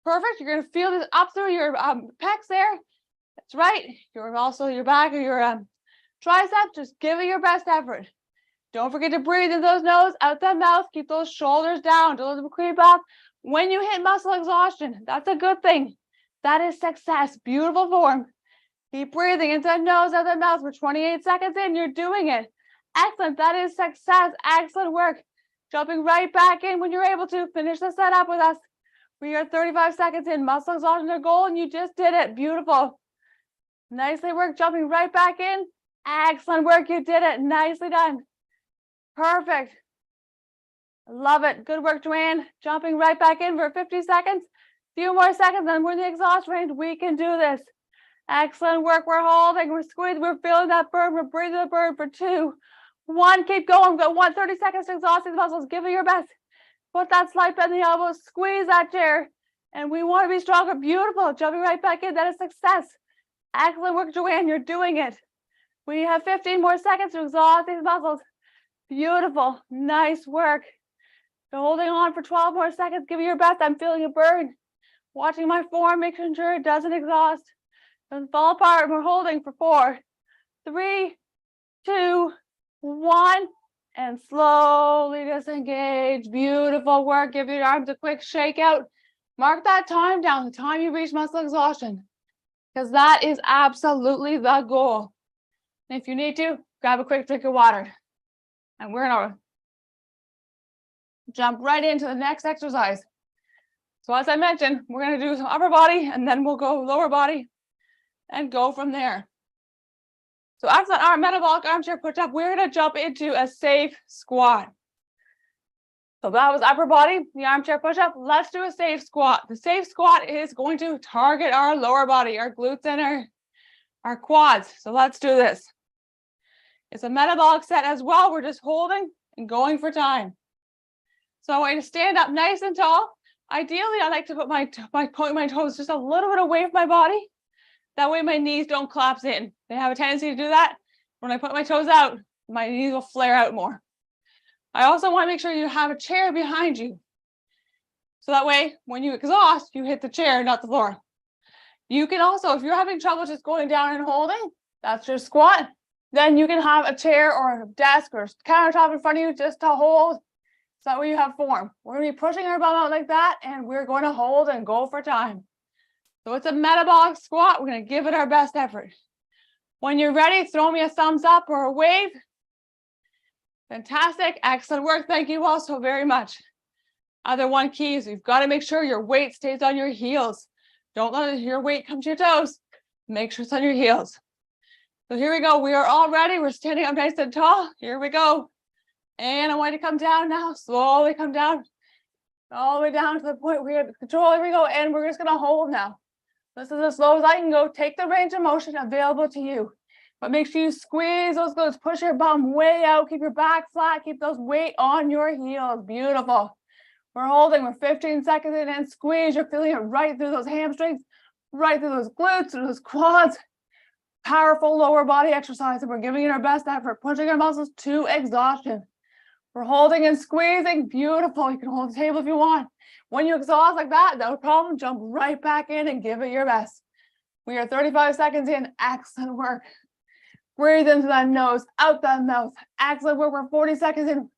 Perfect. You're going to feel this up through your pecs there. That's right. You're also your back or your tricep. Just give it your best effort. Don't forget to breathe in those nose, out that mouth. Keep those shoulders down. Don't let them creep up. When you hit muscle exhaustion, that's a good thing. That is success. Beautiful form. Keep breathing into the nose, out the mouth for 28 seconds in. You're doing it. Excellent. That is success. Excellent work. Jumping right back in when you're able to. Finish the setup with us. We are 35 seconds in. Muscle exhaustion their goal, and you just did it. Beautiful. Nicely worked. Jumping right back in. Excellent work. You did it. Nicely done. Perfect. Love it. Good work, Joanne. Jumping right back in for 50 seconds. Few more seconds, and we're in the exhaust range. We can do this. Excellent work. We're holding. We're squeezing. We're feeling that burn. We're breathing the burn for 2, 1. Keep going. We've got 30 seconds to exhaust these muscles. Give it your best. Put that slight bend in the elbows. Squeeze that chair. And we want to be stronger. Beautiful. Jumping right back in. That is success. Excellent work, Joanne. You're doing it. We have 15 more seconds to exhaust these muscles. Beautiful. Nice work. You're holding on for 12 more seconds. Give it your best. I'm feeling a burn. Watching my form, making sure it doesn't exhaust. Doesn't fall apart. We're holding for 4, 3, 2, 1. And slowly disengage. Beautiful work. Give your arms a quick shake out. Mark that time down, the time you reach muscle exhaustion, because that is absolutely the goal. And if you need to, grab a quick drink of water. And we're gonna jump right into the next exercise. So as I mentioned, we're gonna do some upper body, and then we'll go lower body and go from there. So after our metabolic armchair push-up, we're gonna jump into a safe squat. So that was upper body, the armchair push-up. Let's do a safe squat. The safe squat is going to target our lower body, our glutes and our quads. So let's do this. It's a metabolic set as well. We're just holding and going for time. So I'm going to stand up nice and tall. Ideally, I like to put my toes just a little bit away from my body. That way my knees don't collapse in. They have a tendency to do that. When I put my toes out, my knees will flare out more. I also want to make sure you have a chair behind you. So that way, when you exhaust, you hit the chair, not the floor. You can also, if you're having trouble just going down and holding, that's your squat. Then you can have a chair or a desk or countertop in front of you just to hold. So that way you have form. We're going to be pushing our bum out like that, and we're going to hold and go for time. So it's a metabolic squat. We're going to give it our best effort. When you're ready, throw me a thumbs up or a wave. Fantastic. Excellent work. Thank you all so very much. Other one key is you've got to make sure your weight stays on your heels. Don't let your weight come to your toes. Make sure it's on your heels. So here we go. We are all ready. We're standing up nice and tall. Here we go. And I want you to come down now. Slowly come down. All the way down to the point where you have control. Here we go. And we're just going to hold now. This is as slow as I can go. Take the range of motion available to you. But make sure you squeeze those glutes. Push your bum way out. Keep your back flat. Keep those weight on your heels. Beautiful. We're holding. We're 15 seconds in and squeeze. You're feeling it right through those hamstrings, right through those glutes, through those quads. Powerful lower body exercise. And we're giving it our best effort. Pushing our muscles to exhaustion. We're holding and squeezing. Beautiful. You can hold the table if you want. When you exhaust like that, no problem. Jump right back in and give it your best. We are 35 seconds in. Excellent work. Breathe into that nose, out that mouth. Excellent work. We're 40 seconds in.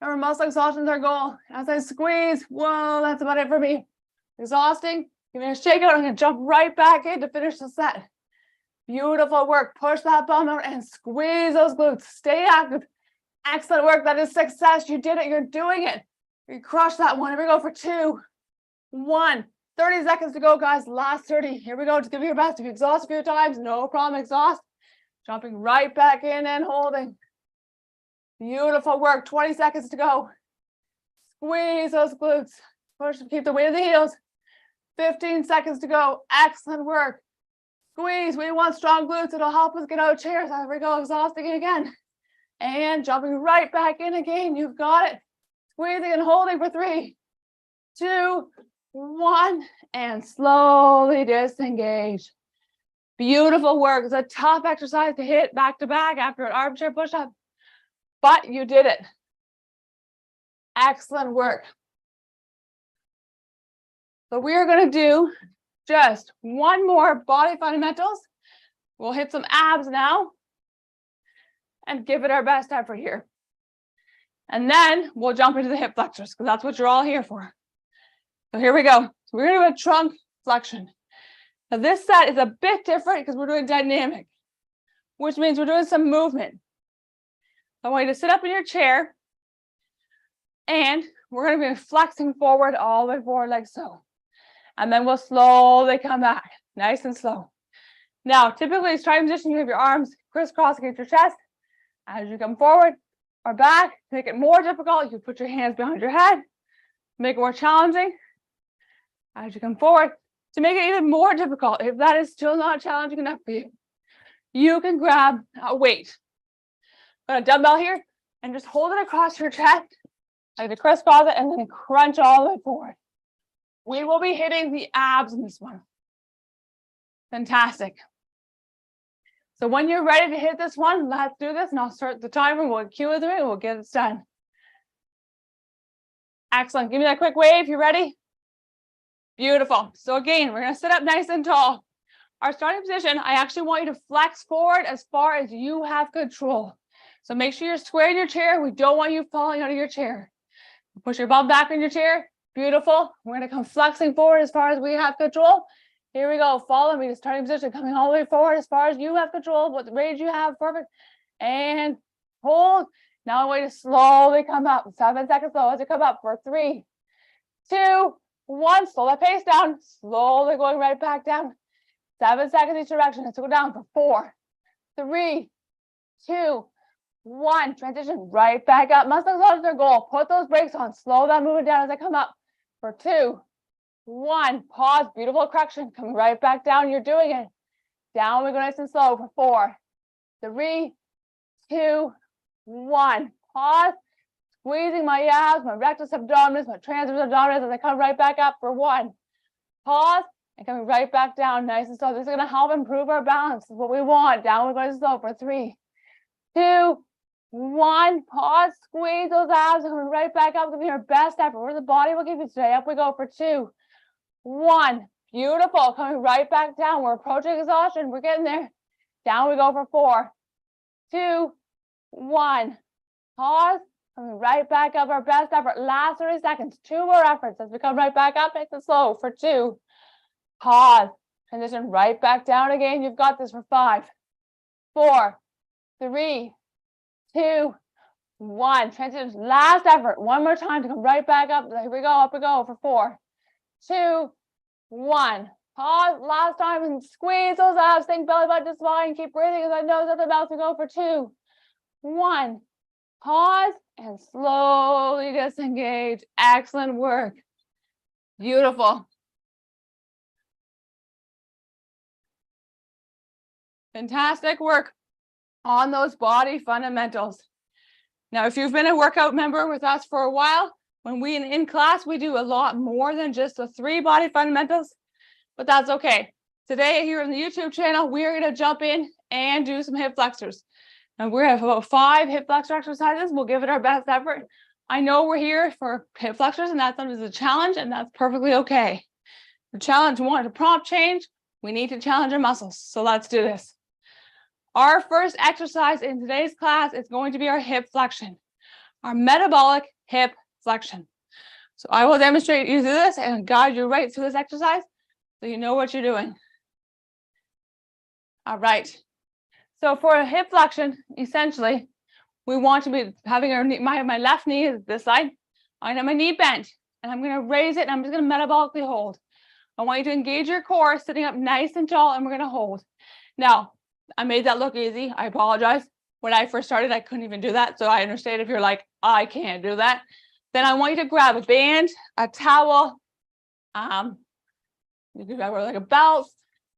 Remember, muscle exhaustion is our goal. As I squeeze, whoa, that's about it for me. Exhausting. Give me a shake out. I'm going to jump right back in to finish the set. Beautiful work. Push that bum out and squeeze those glutes. Stay active. Excellent work. That is success. You did it. You're doing it. You crushed that one. Here we go for 2, 1. 30 seconds to go, guys. Last 30. Here we go. Just give it your best. If you exhaust a few times, no problem. Exhaust. Jumping right back in and holding. Beautiful work. 20 seconds to go. Squeeze those glutes. Push. Keep the weight of the heels. 15 seconds to go. Excellent work. Squeeze. We want strong glutes. It'll help us get out of chairs. Here we go. Exhausting again. And jumping right back in again. You've got it. Squeezing and holding for 3, 2, 1. And slowly disengage. Beautiful work. It's a tough exercise to hit back to back after an armchair push-up, but you did it. Excellent work. So we are going to do just one more body fundamentals. We'll hit some abs now and give it our best effort here. And then we'll jump into the hip flexors because that's what you're all here for. So here we go. So we're going to do a trunk flexion. Now this set is a bit different because we're doing dynamic, which means we're doing some movement. I want you to sit up in your chair and we're going to be flexing forward all the way forward like so. And then we'll slowly come back, nice and slow. Now, typically, starting position, you have your arms crisscross against your chest. As you come forward or back, to make it more difficult, you put your hands behind your head, make it more challenging. As you come forward, to make it even more difficult, if that is still not challenging enough for you, you can grab a weight. Got a dumbbell here, and just hold it across your chest, like to crisscross it, and then crunch all the way forward. We will be hitting the abs in this one. Fantastic. So when you're ready to hit this one, let's do this, and I'll start the timer. We'll cue it and we'll get it done. Excellent. Give me that quick wave. You ready? Beautiful. So again, we're going to sit up nice and tall. Our starting position, I actually want you to flex forward as far as you have control. So make sure you're square in your chair. We don't want you falling out of your chair. Push your bum back in your chair. Beautiful. We're going to come flexing forward as far as we have control. Here we go. Follow me to starting position, coming all the way forward as far as you have control, what range you have, perfect. And hold. Now I want you to slowly come up. 7 seconds slow as you come up for 3, 2, 1. Slow that pace down. Slowly going right back down. 7 seconds each direction. Let's go down for 4, 3, 2, 1. Transition right back up. Must exhaust their goal. Put those brakes on. Slow that movement down as I come up for 2, 1. Pause. Beautiful correction. Coming right back down. You're doing it. Down we go nice and slow for 4, 3, 2, 1. Pause. Squeezing my abs, my rectus abdominis, my transverse abdominis as I come right back up for 1. Pause. And coming right back down nice and slow. This is going to help improve our balance. This is what we want. Down we go nice and slow for 3, 2, 1. Pause. Squeeze those abs. Coming right back up. Give me your best effort. Where the body will give you today. Up we go for 2, 1. Beautiful. Coming right back down. We're approaching exhaustion. We're getting there. Down we go for 4, 2, 1. Pause. Coming right back up. Our best effort. Last 30 seconds. 2 more efforts as we come right back up. Nice and slow for 2. Pause. Transition right back down again. You've got this for 5, 4, 3, 2, 1. Transition. Last effort. One more time to come right back up. Here we go. Up we go for 4, 2, 1. Pause. Last time and squeeze those abs. Think belly button to spine. Keep breathing as I nose at the mouth. We go for 2, 1. Pause and slowly disengage. Excellent work. Beautiful. Fantastic work on those body fundamentals. Now, if you've been a workout member with us for a while, when we in class, we do a lot more than just the 3 body fundamentals, but that's okay. Today here on the YouTube channel, we're going to jump in and do some hip flexors. And we have about 5 hip flexor exercises. We'll give it our best effort. I know we're here for hip flexors, and that's sometimes a challenge, and that's perfectly okay. The challenge, we want to prompt change. We need to challenge our muscles. So let's do this. Our first exercise in today's class is going to be our hip flexion, our metabolic hip flexion. So I will demonstrate you through this and guide you right through this exercise so you know what you're doing. All right. So for a hip flexion, essentially, we want to be having our knee, my left knee is this side. I have my knee bent, and I'm going to raise it, and I'm just going to metabolically hold. I want you to engage your core, sitting up nice and tall, and we're going to hold. Now, I made that look easy. I apologize. When I first started, I couldn't even do that. So I understand if you're like, I can't do that. Then I want you to grab a band, a towel, you can grab like a belt,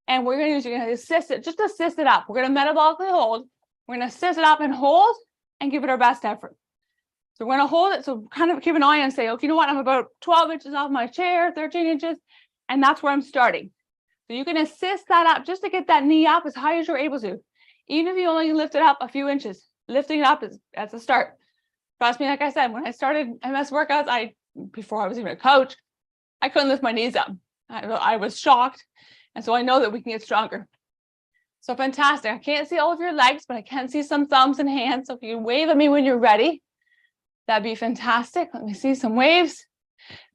and we're going to use, you're going to assist it, just assist it up. We're going to metabolically hold. We're going to assist it up and hold and give it our best effort. So we're going to hold it. So kind of keep an eye and say, okay, you know what? I'm about 12 inches off my chair, 13 inches, and that's where I'm starting. So you can assist that up just to get that knee up as high as you're able to. Even if you only lift it up a few inches, lifting it up is at the start. Trust me, like I said, when I started MS workouts, before I was even a coach, I couldn't lift my knees up. I was shocked. And so I know that we can get stronger. So fantastic. I can't see all of your legs, but I can see some thumbs and hands. So if you wave at me when you're ready, that'd be fantastic. Let me see some waves.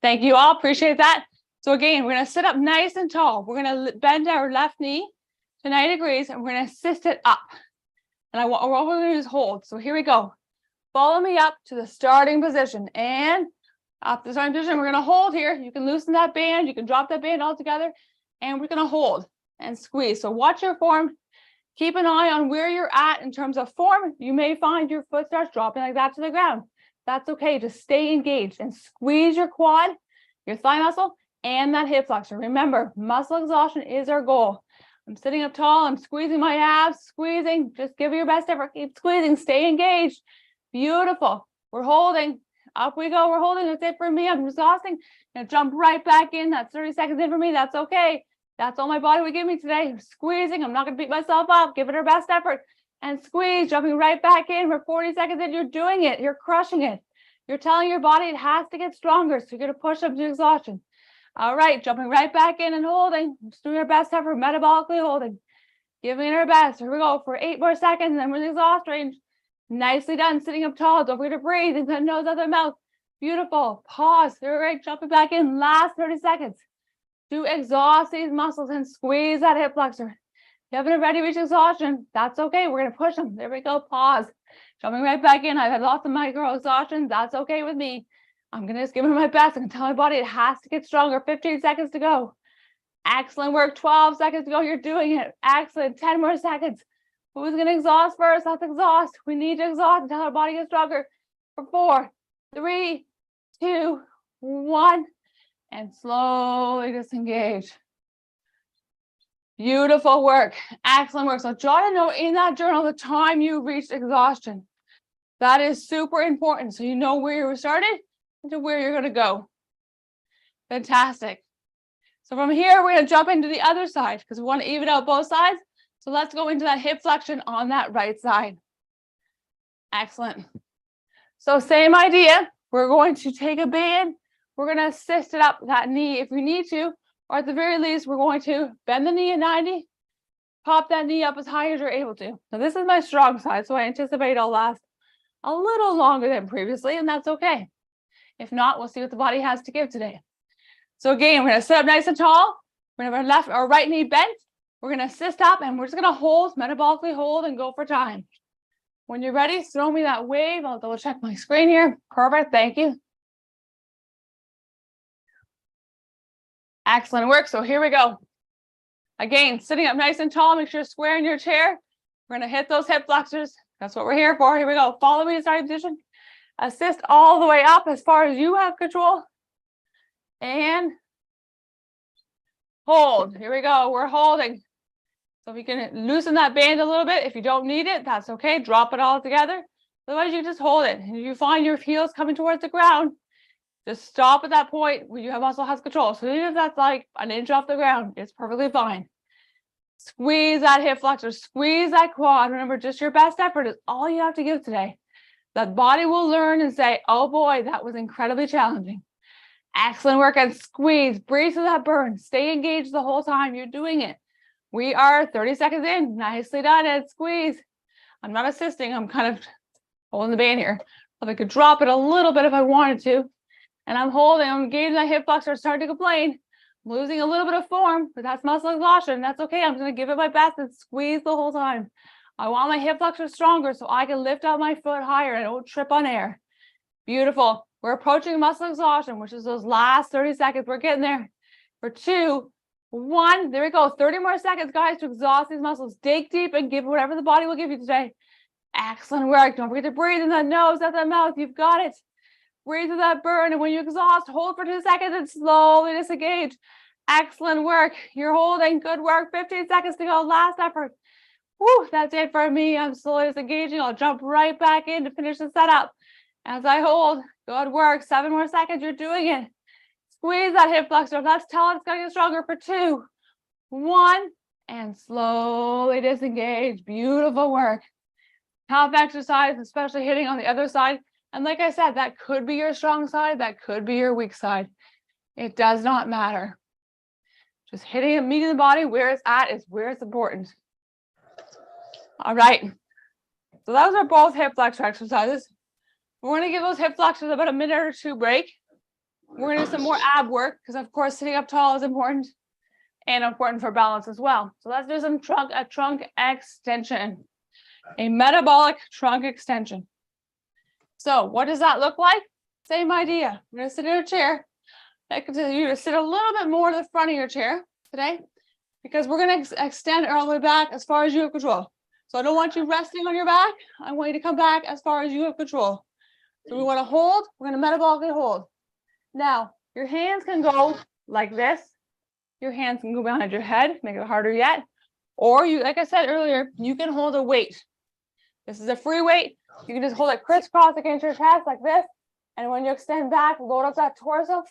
Thank you all. Appreciate that. So again, we're going to sit up nice and tall. We're going to bend our left knee to 90 degrees and we're going to assist it up. And what we're going to do is hold. So here we go. Follow me up to the starting position and up to the starting position. We're going to hold here. You can loosen that band. You can drop that band all together and we're going to hold and squeeze. So watch your form. Keep an eye on where you're at in terms of form. You may find your foot starts dropping like that to the ground. That's okay. Just stay engaged and squeeze your quad, your thigh muscle, and that hip flexor. Remember, muscle exhaustion is our goal. I'm sitting up tall. I'm squeezing my abs, squeezing. Just give it your best effort. Keep squeezing. Stay engaged. Beautiful. We're holding. Up we go. We're holding. That's it for me. I'm exhausting. Now jump right back in. That's 30 seconds in for me. That's okay. That's all my body would give me today. I'm squeezing. I'm not going to beat myself up. Give it our best effort. And squeeze. Jumping right back in. We're 40 seconds in. You're doing it. You're crushing it. You're telling your body it has to get stronger. So you're going to push up to exhaustion. All right, jumping right back in and holding. Just doing our best effort, metabolically holding. Giving it our best. Here we go for 8 more seconds, and then we're in the exhaust range. Nicely done, sitting up tall. Don't forget to breathe into the nose, out the mouth. Beautiful. Pause. All right, jumping back in. Last 30 seconds. To exhaust these muscles and squeeze that hip flexor. If you haven't already reached exhaustion, that's okay. We're going to push them. There we go. Pause. Jumping right back in. I've had lots of micro exhaustion. That's okay with me. I'm going to just give it my best. I can tell my body it has to get stronger. 15 seconds to go. Excellent work. 12 seconds to go. You're doing it. Excellent. 10 more seconds. Who's going to exhaust first? Let's exhaust. We need to exhaust until our body gets stronger. For 4, 3, 2, 1. And slowly disengage. Beautiful work. Excellent work. So jot a note in that journal the time you reached exhaustion. That is super important. So you know where you started to where you're going to go. Fantastic. So from here, we're going to jump into the other side because we want to even out both sides. So let's go into that hip flexion on that right side. Excellent. So same idea. We're going to take a band. We're going to assist it up that knee if we need to, or at the very least, we're going to bend the knee at 90, pop that knee up as high as you're able to. Now this is my strong side, so I anticipate I'll last a little longer than previously, and that's okay. If not, we'll see what the body has to give today. So again, we're going to sit up nice and tall. We're going to have our left or right knee bent. We're going to assist up and we're just going to hold, metabolically hold and go for time. When you're ready, throw me that wave. I'll double check my screen here. Perfect. Thank you. Excellent work. So here we go. Again, sitting up nice and tall. Make sure you're square in your chair. We're going to hit those hip flexors. That's what we're here for. Here we go. Follow me to starting position. Assist all the way up as far as you have control. And hold. Here we go. We're holding. So if you can loosen that band a little bit, if you don't need it, that's okay. Drop it all together. Otherwise, you just hold it. And if you find your heels coming towards the ground, just stop at that point where you have muscle has control. So even if that's like an inch off the ground, it's perfectly fine. Squeeze that hip flexor. Squeeze that quad. Remember, just your best effort is all you have to give today. That body will learn and say, oh boy, that was incredibly challenging. Excellent work and squeeze. Breathe through that burn. Stay engaged the whole time you're doing it. We are 30 seconds in. Nicely done, Ed. Squeeze. I'm not assisting. I'm kind of holding the band here. If I could drop it a little bit if I wanted to. And I'm holding. I'm engaging that hip flexor. Starting to complain. I'm losing a little bit of form, but that's muscle exhaustion. That's okay. I'm going to give it my best and squeeze the whole time. I want my hip flexor stronger so I can lift out my foot higher and I don't trip on air. Beautiful. We're approaching muscle exhaustion, which is those last 30 seconds. We're getting there. For 2, 1. There we go. 30 more seconds, guys, to exhaust these muscles. Dig deep and give whatever the body will give you today. Excellent work. Don't forget to breathe in the nose, out the mouth. You've got it. Breathe through that burn. And when you exhaust, hold for 2 seconds and slowly disengage. Excellent work. You're holding. Good work. 15 seconds to go. Last effort. Whew, that's it for me. I'm slowly disengaging. I'll jump right back in to finish the setup. As I hold, good work. 7 more seconds. You're doing it. Squeeze that hip flexor. Let's tell it it's going to get stronger for 2, 1, and slowly disengage. Beautiful work. Tough exercise, especially hitting on the other side. And like I said, that could be your strong side. That could be your weak side. It does not matter. Just hitting a meat in the body where it's at is where it's important. All right. So those are both hip flexor exercises. We're going to give those hip flexors about a minute or two break. We're going to do some more ab work because, of course, sitting up tall is important and important for balance as well. So let's do some trunk extension, a metabolic trunk extension. So what does that look like? Same idea. We're going to sit in a chair. I can tell you to sit a little bit more to the front of your chair today because we're going to extend all the way back as far as you have control. So I don't want you resting on your back. I want you to come back as far as you have control. So we want to hold. We're going to metabolically hold. Now, your hands can go like this. Your hands can go behind your head, make it harder yet. Or you, like I said earlier, you can hold a weight. This is a free weight. You can just hold it crisscross against your chest like this. And when you extend back, load up that torso,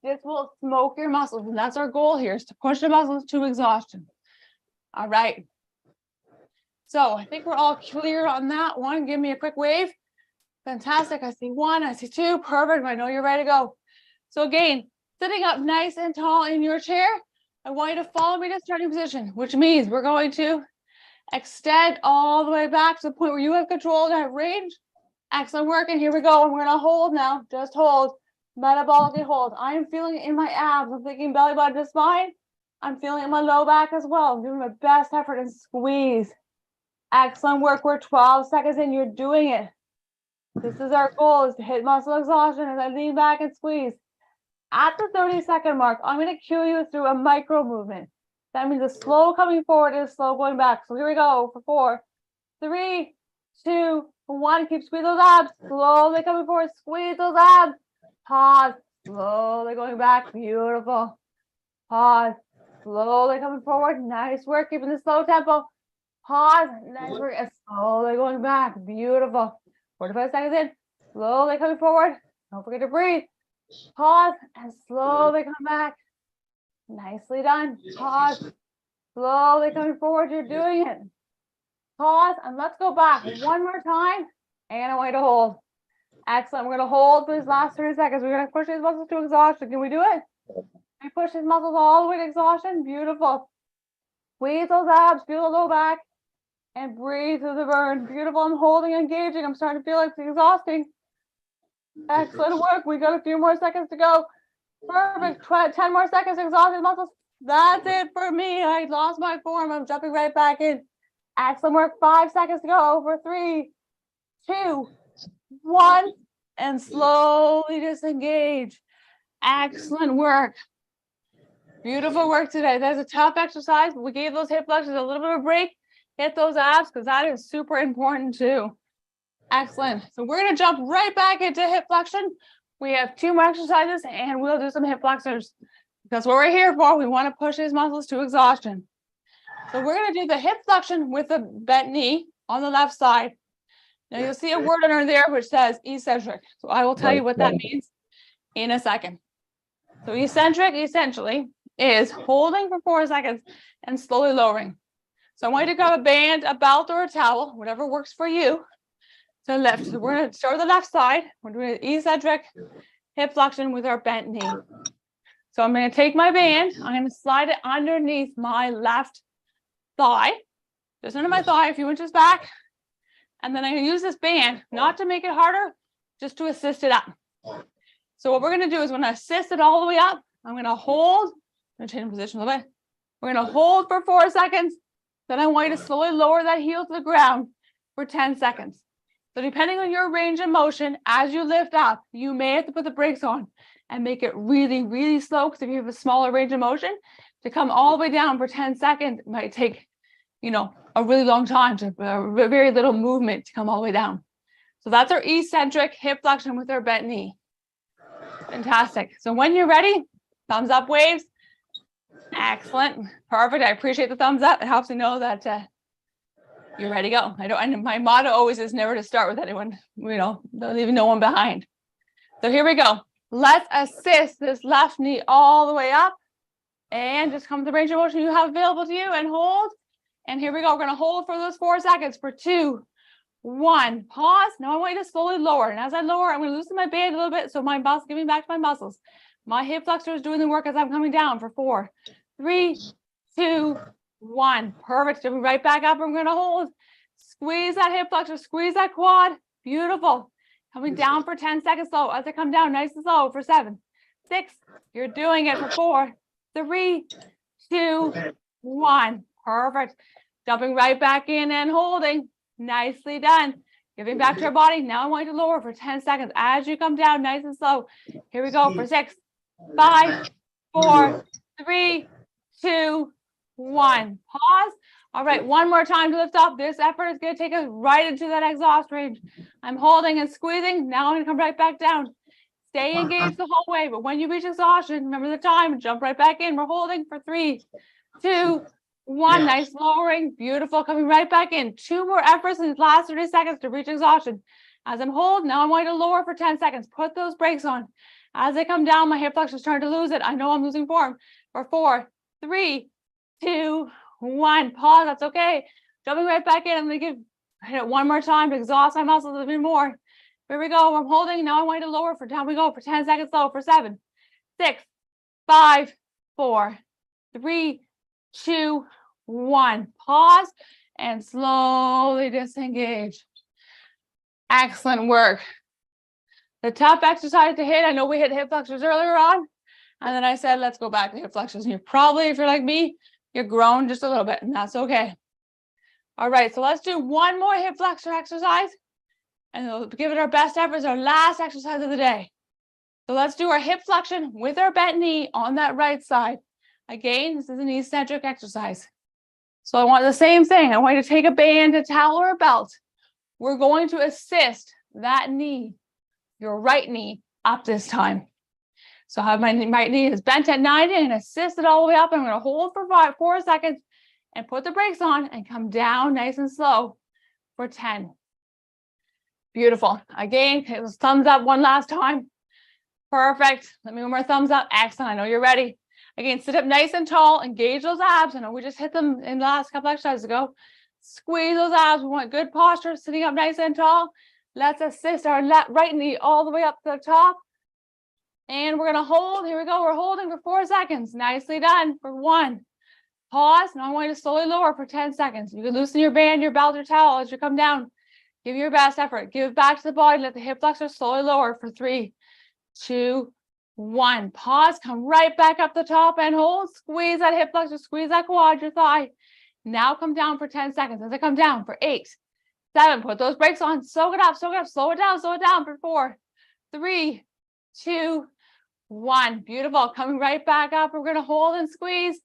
this will smoke your muscles. And that's our goal here, is to push the muscles to exhaustion. All right. So I think we're all clear on that one. Give me a quick wave. Fantastic. I see one, I see two. Perfect. I know you're ready to go. So again, sitting up nice and tall in your chair, I want you to follow me to starting position, which means we're going to extend all the way back to the point where you have control and have range. Excellent work. And here we go. And we're going to hold now. Just hold. Metabolically hold. I am feeling it in my abs. I'm thinking belly button to spine. I'm feeling it in my low back as well. I'm doing my best effort and squeeze. Excellent work. We're 12 seconds in. You're doing it. This is our goal, is to hit muscle exhaustion as I lean back and squeeze. At the 30-second mark, I'm going to cue you through a micro movement. That means a slow coming forward and a slow going back. So here we go for 4, 3, 2, 1. Keep squeezing those abs. Slowly coming forward. Squeeze those abs. Pause. Slowly going back. Beautiful. Pause. Slowly coming forward. Nice work. Keeping the slow tempo. Pause. Nice work. And slowly going back. Beautiful. 45 seconds in. Slowly coming forward. Don't forget to breathe. Pause and slowly come back. Nicely done. Pause. Slowly coming forward. You're doing it. Pause and let's go back one more time. And I want you to hold. Excellent. We're going to hold for these last 30 seconds. We're going to push these muscles to exhaustion. Can we do it? We push these muscles all the way to exhaustion. Beautiful. Squeeze those abs. Feel the low back. And breathe through the burn. Beautiful. I'm holding, engaging. I'm starting to feel like it's exhausting. Excellent work. We got a few more seconds to go. Perfect. 10 more seconds. Exhausted muscles. That's it for me. I lost my form. I'm jumping right back in. Excellent work. 5 seconds to go. For 3, 2, 1. And slowly disengage. Excellent work. Beautiful work today. That's a tough exercise, but we gave those hip flexors a little bit of a break. Hit those abs because that is super important too. Excellent. So we're going to jump right back into hip flexion. We have 2 more exercises and we'll do some hip flexors. That's what we're here for. We want to push these muscles to exhaustion. So we're going to do the hip flexion with the bent knee on the left side. Now you'll see a word under there which says eccentric. So I will tell you what that means in a second. So eccentric essentially is holding for 4 seconds and slowly lowering. So I want you to grab a band, a belt, or a towel, whatever works for you, to lift. So we're going to start with the left side. We're doing an eccentric hip flexion with our bent knee. So I'm going to take my band. I'm going to slide it underneath my left thigh, just under my thigh, a few inches back. And then I'm going to use this band, not to make it harder, just to assist it up. So what we're going to do is when I assist it all the way up, I'm going to hold. I'm going to change position a little bit. We're going to hold for 4 seconds. Then I want you to slowly lower that heel to the ground for 10 seconds. So depending on your range of motion, as you lift up, you may have to put the brakes on and make it really, really slow. Because if you have a smaller range of motion, to come all the way down for 10 seconds, it might take, a really long time to very little movement to come all the way down. So that's our eccentric hip flexion with our bent knee. Fantastic. So when you're ready, thumbs up waves. Excellent. Perfect. I appreciate the thumbs up. It helps me know that you're ready to go. And my motto always is never to start with anyone, don't leave no one behind. So here we go. Let's assist this left knee all the way up and just come to the range of motion you have available to you and hold. And here we go. We're going to hold for those 4 seconds for 2, 1. Pause. Now I want you to slowly lower. And as I lower, I'm going to loosen my band a little bit so my muscles, giving back to my muscles. My hip flexor is doing the work as I'm coming down for 4, 3, 2, 1. Perfect. Jumping right back up. I'm going to hold. Squeeze that hip flexor. Squeeze that quad. Beautiful. Coming down for 10 seconds slow. As I come down, nice and slow for 7, 6. You're doing it for 4, 3, 2, 1. Perfect. Jumping right back in and holding. Nicely done. Giving back to your body. Now I want you to lower for 10 seconds as you come down, nice and slow. Here we go for 6, 5, 4, 3, 2, 1. Pause. All right, one more time to lift up. This effort is going to take us right into that exhaust range. I'm holding and squeezing. Now I'm going to come right back down. Stay engaged the whole way, but when you reach exhaustion, remember the time, jump right back in. We're holding for 3, 2, 1. Nice lowering. Beautiful. Coming right back in. 2 more efforts in these last 30 seconds to reach exhaustion. As I'm holding, now I'm going to lower for 10 seconds. Put those brakes on. As I come down, my hip flexor is starting to lose it. I know I'm losing form. For 4, 3, 2, 1. Pause. That's okay. Jumping right back in. I'm going to hit it one more time to exhaust my muscles even more. Here we go. I'm holding. Now I'm going to lower for down we go for 10 seconds slow for 7, 6, 5, 4, 3, 2, 1. Pause and slowly disengage. Excellent work. The tough exercise to hit. I know we hit hip flexors earlier on, and then I said, let's go back to hip flexors. And you're probably, if you're like me, you're grown just a little bit, and that's okay. All right, so let's do one more hip flexor exercise, and we'll give it our best efforts, our last exercise of the day. So let's do our hip flexion with our bent knee on that right side. Again, this is an eccentric exercise. So I want the same thing. I want you to take a band, a towel, or a belt. We're going to assist that knee, your right knee, up this time. So I have my right knee is bent at 90 and assist it all the way up. I'm going to hold for 4 seconds and put the brakes on and come down nice and slow for 10. Beautiful. Again, thumbs up one last time. Perfect. Let me one more thumbs up. Excellent. I know you're ready. Again, sit up nice and tall. Engage those abs. I know we just hit them in the last couple exercises ago. Squeeze those abs. We want good posture. Sitting up nice and tall. Let's assist our right knee all the way up to the top. And we're going to hold. Here we go. We're holding for 4 seconds. Nicely done. For 1. Pause. Now I'm going to slowly lower for 10 seconds. You can loosen your band, your belt, or towel as you come down. Give your best effort. Give it back to the body. Let the hip flexor slowly lower for 3, 2, 1. Pause. Come right back up the top and hold. Squeeze that hip flexor. Squeeze that quad, your thigh. Now come down for 10 seconds. As I come down for 8, 7. Put those brakes on. Soak it up. Soak it up. Slow it down. Slow it down for 4, 3, 2, 1. Beautiful. Coming right back up. We're going to hold and squeeze.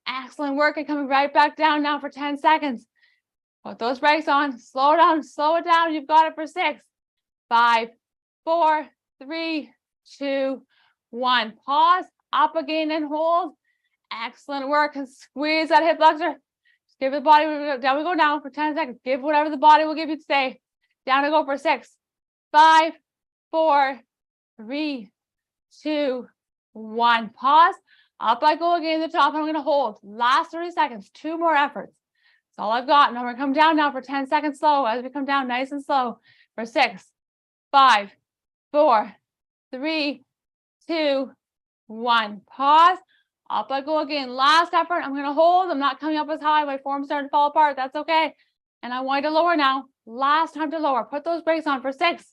Excellent work. And coming right back down now for 10 seconds. Put those brakes on. Slow it down. Slow it down. You've got it for 6, 5, 4, 3, 2, 1. Pause. Up again and hold. Excellent work. And squeeze that hip flexor. Just give the body. Down we go now for 10 seconds. Give whatever the body will give you to stay. Down to go for 6, 5, 4, 3, 2, 1. Pause. Up I go again to the top. I'm going to hold. Last 30 seconds. 2 more efforts. That's all I've got. Now we're going to come down now for 10 seconds slow. As we come down nice and slow for 6, 5, 4, 3, 2, 1. Pause. Up I go again. Last effort. I'm going to hold. I'm not coming up as high. My form's starting to fall apart. That's okay. And I want you to lower now. Last time to lower. Put those brakes on for 6,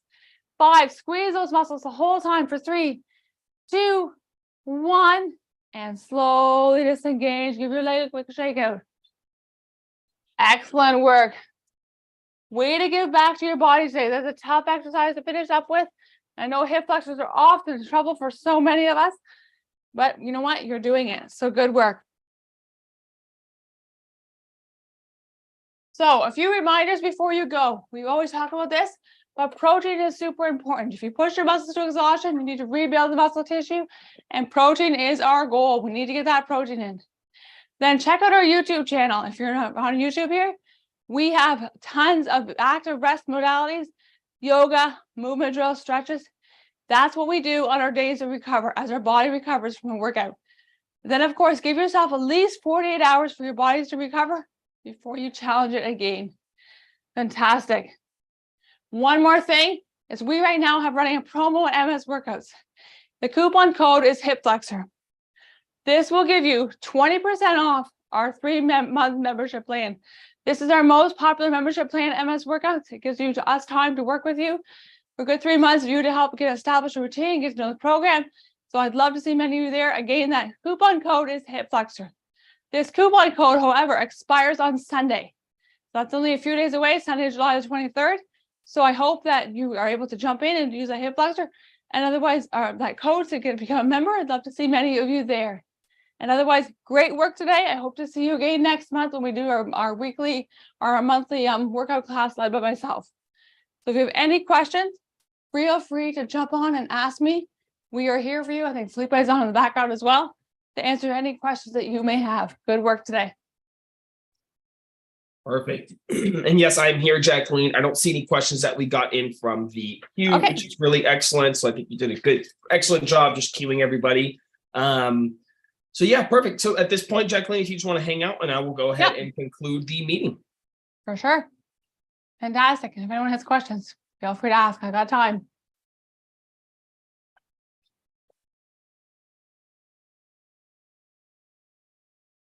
5. Squeeze those muscles the whole time for 3, 2, 1. And slowly disengage. Give your leg a quick shake out. Excellent work. Way to give back to your body today. That's a tough exercise to finish up with. I know hip flexors are often trouble for so many of us, but you know what? You're doing it. So good work. So a few reminders before you go. We always talk about this, but protein is super important. If you push your muscles to exhaustion, you need to rebuild the muscle tissue, and protein is our goal. We need to get that protein in. Then check out our YouTube channel. If you're on YouTube here, we have tons of active rest modalities, yoga, movement drills, stretches. That's what we do on our days to recover as our body recovers from a workout. Then, of course, give yourself at least 48 hours for your bodies to recover before you challenge it again. Fantastic. One more thing is we right now have running a promo at MS Workouts. The coupon code is Hip Flexor. This will give you 20% off our 3-month membership plan. This is our most popular membership plan, MS Workouts. It gives you to us time to work with you for a good 3 months for you to help get established a routine, get to know the program. So I'd love to see many of you there. Again, that coupon code is Hip Flexor. This coupon code, however, expires on Sunday. That's only a few days away, Sunday, July the 23rd. So I hope that you are able to jump in and use a Hip Flexor. And otherwise, that code to become a member. I'd love to see many of you there. And otherwise, great work today. I hope to see you again next month when we do our weekly or our monthly workout class led by myself. So if you have any questions, feel free to jump on and ask me. We are here for you. I think Felipe is on in the background as well to answer any questions that you may have. Good work today. Perfect. And yes, I'm here, Jacqueline. I don't see any questions that we got in from the queue, Okay. which is really excellent. So I think you did a excellent job just queuing everybody. So yeah, perfect. So at this point, Jacqueline, if you just want to hang out, and I will go ahead and conclude the meeting. For sure. Fantastic. And if anyone has questions, feel free to ask. I got time.